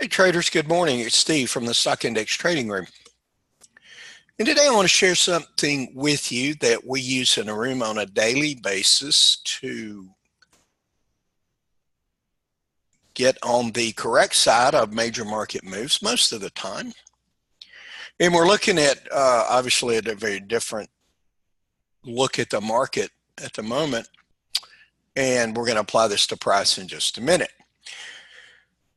Hey traders, good morning. It's Steve from the Stock Index Trading Room. And today I want to share something with you that we use in a room on a daily basis to get on the correct side of major market moves most of the time. And we're looking at obviously at a very different look at the market at the moment. And we're going to apply this to price in just a minute.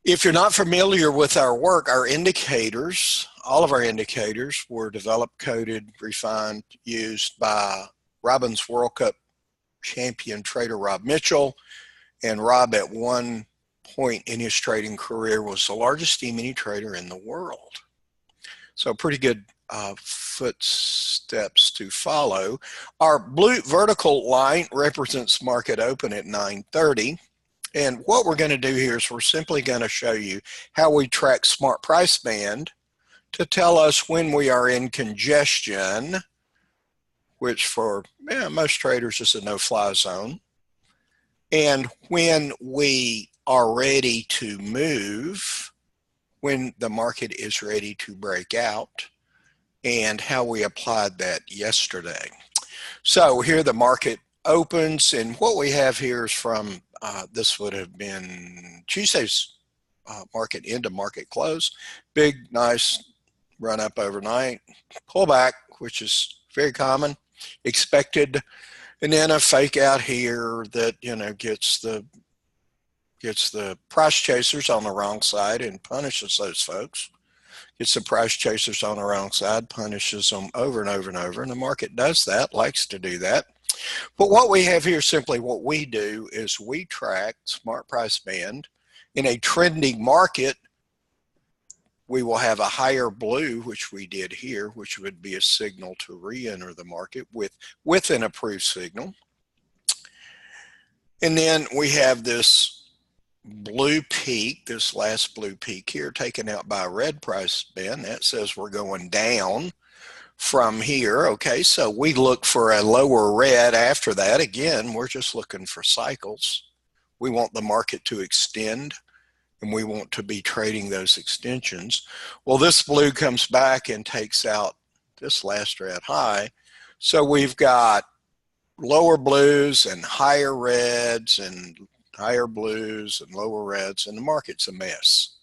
If you're not familiar with our work, our indicators, all of our indicators were developed, coded, refined, used by Robin's World Cup champion trader Rob Mitchell. And Rob at one point in his trading career was the largest E-mini trader in the world. So pretty good footsteps to follow. Our blue vertical line represents market open at 9:30. And what we're going to do here is we're simply going to show you how we track smart price band to tell us when we are in congestion, which for most traders is a no-fly zone, and when we are ready to move, when the market is ready to break out, and how we applied that yesterday. So here the market opens, and what we have here is from this would have been Tuesday's market into market close. Big, nice run up overnight, pullback, which is very common, expected, and then a fake out here that gets the price chasers on the wrong side and punishes those folks. Gets the price chasers on the wrong side, punishes them over and over and over, and the market does that, likes to do that. But what we have here, simply what we do is we track smart price band. In a trending market, we will have a higher blue, which we did here, which would be a signal to re-enter the market with an approved signal. And then we have this blue peak, this last blue peak here, taken out by a red price band. That says we're going down from here. Okay, so we look for a lower red after that. Again, we're just looking for cycles. We want the market to extend, and we want to be trading those extensions. Well, this blue comes back and takes out this last red high. So we've got lower blues and higher reds and higher blues and lower reds, and the market's a mess.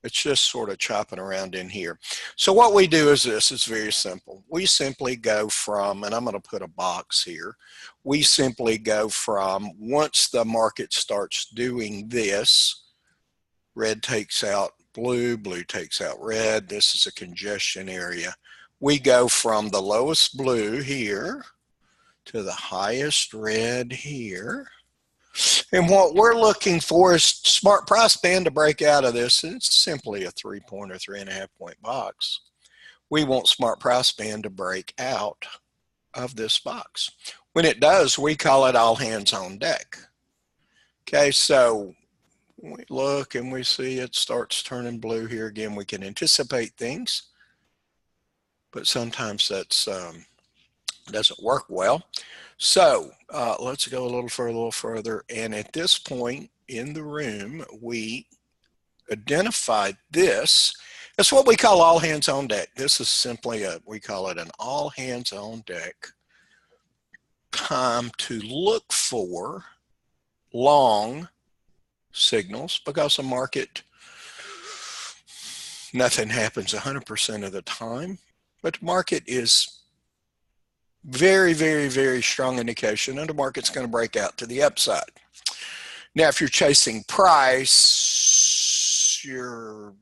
It's just sort of chopping around in here. So what we do is this. It's very simple. We simply go from, and I'm going to put a box here. We simply go from, once the market starts doing this, red takes out blue, blue takes out red. This is a congestion area. We go from the lowest blue here to the highest red here. And what we're looking for is smart price band to break out of this. It's simply a 3-point or 3.5-point box. We want smart price band to break out of this box. When it does, we call it all hands on deck. Okay, so we look and we see it starts turning blue here again. We can anticipate things, but sometimes that's doesn't work well. So let's go a little further. And at this point in the room, we identified this. That's what we call all hands on deck. This is simply we call it an all hands on deck time to look for long signals, because the market, nothing happens 100% of the time, but the market is very, very, very strong indication that the market's going to break out to the upside. Now, if you're chasing price, there are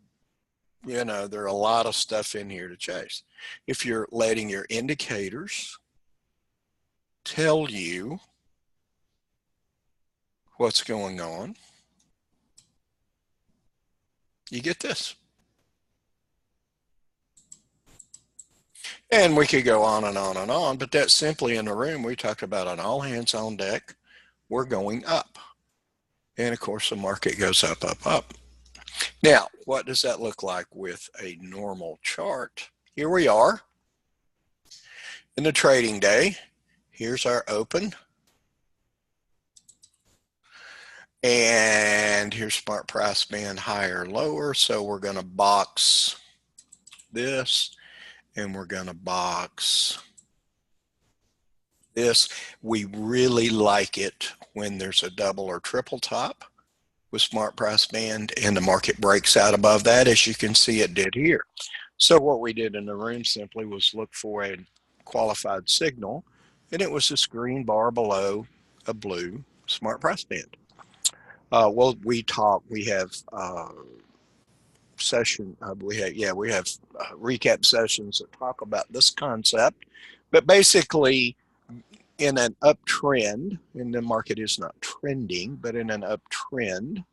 a lot of stuff in here to chase. If you're letting your indicators tell you what's going on, you get this. And we could go on and on and on, but that's simply in the room. We talked about an all hands on deck. We're going up. And of course, the market goes up, up, up. Now, what does that look like with a normal chart? Here we are in the trading day. Here's our open. And here's smart price band higher, lower. So we're going to box this, and we're going to box this. We really like it when there's a double or triple top with smart price band and the market breaks out above that, as you can see it did here. So what we did in the room simply was look for a qualified signal, and it was this green bar below a blue smart price band. Well, we have we have recap sessions that talk about this concept, but basically in an uptrend, and the market is not trending, but in an uptrend,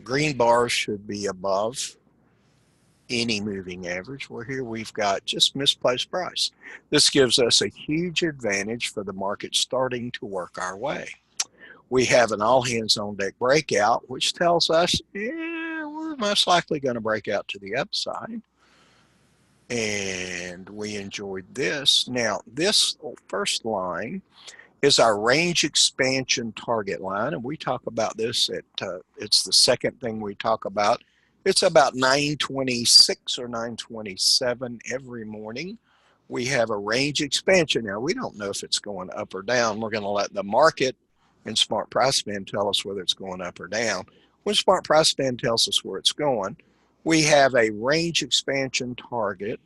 green bars should be above any moving average. Well, here we've got just misplaced price. This gives us a huge advantage for the market starting to work our way. We have an all hands on deck breakout, which tells us, yeah, we're most likely going to break out to the upside. And we enjoyed this. Now, this first line is our range expansion target line, and we talk about this it's the second thing we talk about. It's about 9:26 or 9:27 every morning. We have a range expansion. Now, we don't know if it's going up or down. We're going to let the market and smart price band tell us whether it's going up or down. When smart price band tells us where it's going, we have a range expansion target.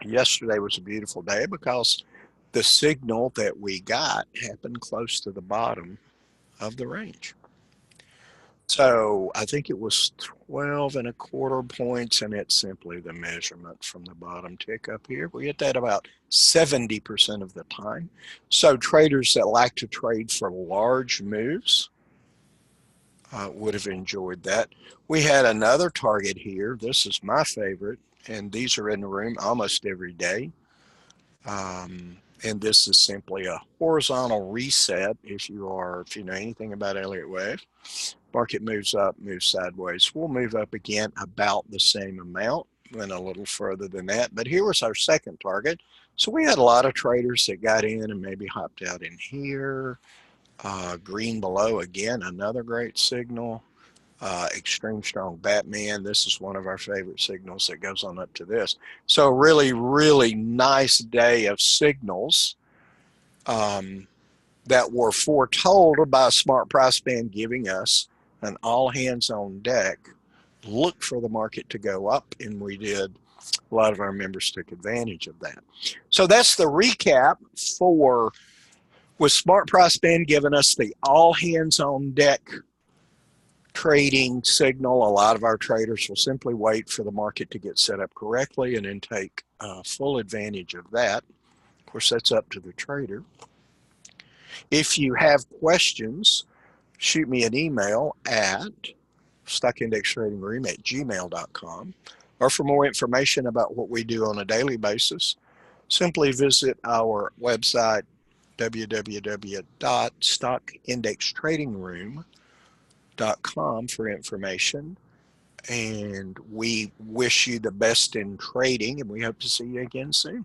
Yesterday was a beautiful day because the signal that we got happened close to the bottom of the range. So I think it was 12.25 points, and it's simply the measurement from the bottom tick up here. We get that about 70% of the time. So traders that like to trade for large moves would have enjoyed that. We had another target here. This is my favorite, and these are in the room almost every day. And this is simply a horizontal reset. If you know anything about Elliott Wave, market moves up, moves sideways. We'll move up again about the same amount, went a little further than that. But here was our second target. So we had a lot of traders that got in and maybe hopped out in here. Green below, again, another great signal. Extreme strong Batman. This is one of our favorite signals that goes on up to this. So really, really nice day of signals that were foretold by a smart price band giving us an all hands on deck look for the market to go up, and we did. A lot of our members took advantage of that. So that's the recap for with smart price band giving us the all hands on deck trading signal. A lot of our traders will simply wait for the market to get set up correctly and then take full advantage of that. Of course, that's up to the trader. If you have questions, shoot me an email at stockindextradingroom@gmail.com. Or for more information about what we do on a daily basis, simply visit our website, www.stockindextradingroom.com, for information. And we wish you the best in trading, and we hope to see you again soon.